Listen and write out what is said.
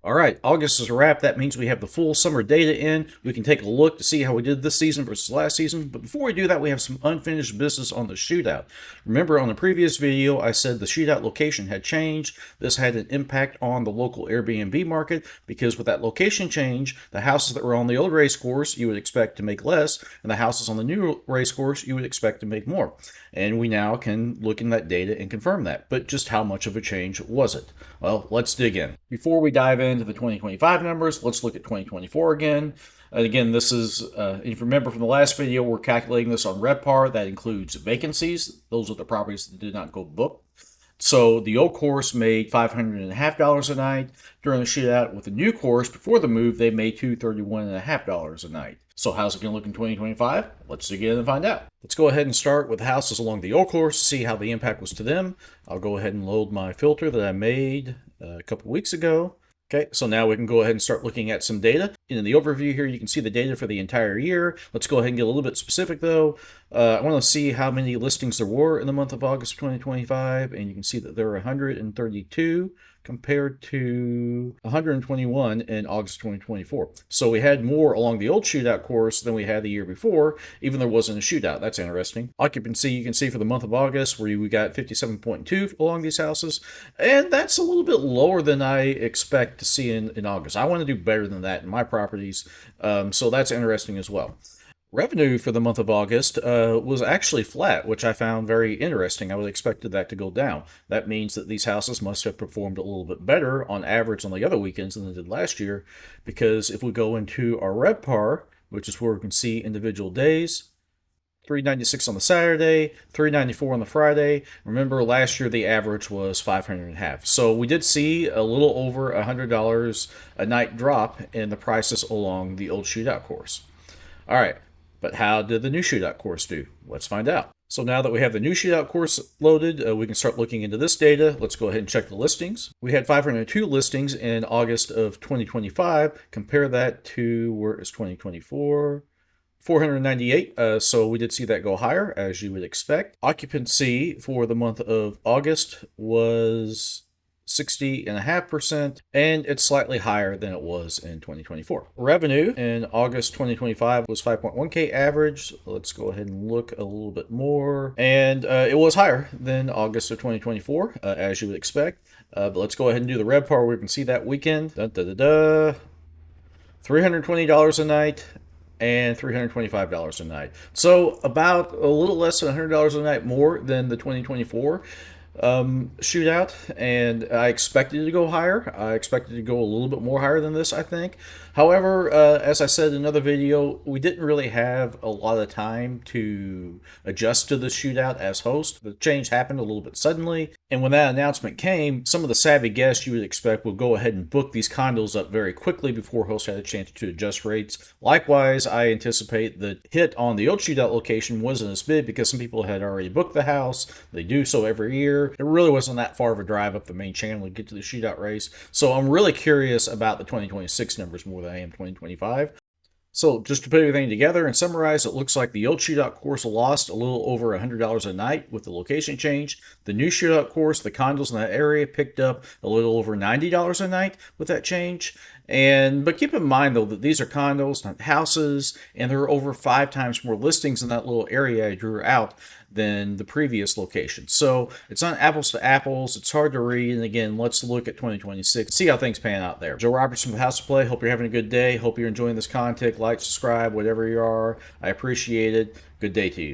All right, August is a wrap. That means we have the full summer data in. We can take a look to see how we did this season versus last season. But before we do that, we have some unfinished business on the shootout. Remember, on the previous video, I said the shootout location had changed. This had an impact on the local Airbnb market because with that location change, the houses that were on the old race course you would expect to make less, and the houses on the new race course you would expect to make more. And we now can look in that data and confirm that. But just how much of a change was it? Well, let's dig in. Before we dive into the 2025 numbers, let's look at 2024 again. And again, this is, if you remember from the last video, we're calculating this on RevPAR. That includes vacancies. Those are the properties that did not go book. So the old course made $500.50 a night during the shootout. With the new course, before the move, they made $231.50 a night. So how's it going to look in 2025? Let's dig in and find out. Let's go ahead and start with the houses along the old course, see how the impact was to them. I'll go ahead and load my filter that I made a couple weeks ago. Okay, so now we can go ahead and start looking at some data. In the overview here, you can see the data for the entire year. Let's go ahead and get a little bit specific though. I want to see how many listings there were in the month of August of 2025, and you can see that there are 132 compared to 121 in August 2024. So we had more along the old shootout course than we had the year before, even though there wasn't a shootout. That's interesting. Occupancy, you can see for the month of August, where we got 57.2 along these houses, and that's a little bit lower than I expect to see in August. I want to do better than that in my properties, so that's interesting as well. Revenue for the month of August was actually flat, which I found very interesting. I would have expected that to go down. That means that these houses must have performed a little bit better on average on the other weekends than they did last year, because if we go into our RevPAR, which is where we can see individual days, $396 on the Saturday, $394 on the Friday. Remember, last year the average was $500.50. So we did see a little over $100 a night drop in the prices along the old shootout course. All right. But how did the new shootout course do? Let's find out. So now that we have the new shootout course loaded, we can start looking into this data. Let's go ahead and check the listings. We had 502 listings in August of 2025. Compare that to, where is 2024? 498, so we did see that go higher, as you would expect. Occupancy for the month of August was 60.5%, and it's slightly higher than it was in 2024. Revenue in August 2025 was 5.1K average. Let's go ahead and look a little bit more. And it was higher than August of 2024, as you would expect. But let's go ahead and do the RevPAR where we can see that weekend. $320 a night and $325 a night. So about a little less than $100 a night more than the 2024 shootout, and I expected it to go higher. I expected it to go a little bit more higher than this, I think. However, as I said in another video, we didn't really have a lot of time to adjust to the shootout as host. The change happened a little bit suddenly, and when that announcement came, some of the savvy guests you would expect would go ahead and book these condos up very quickly before host had a chance to adjust rates. Likewise, I anticipate the hit on the old shootout location wasn't as big because some people had already booked the house. They do so every year. It really wasn't that far of a drive up the main channel to get to the shootout race. So I'm really curious about the 2026 numbers more than I am 2025. So just to put everything together and summarize, it looks like the old shootout course lost a little over $100 a night with the location change. The new shootout course, the condos in that area, picked up a little over $90 a night with that change. But keep in mind, though, that these are condos, not houses, and there are over 5 times more listings in that little area I drew out than the previous location. So it's not apples to apples. It's hard to read. And again, let's look at 2026, see how things pan out there. Joe Robertson with House to Play. Hope you're having a good day. Hope you're enjoying this content. Like, subscribe, whatever you are. I appreciate it. Good day to you.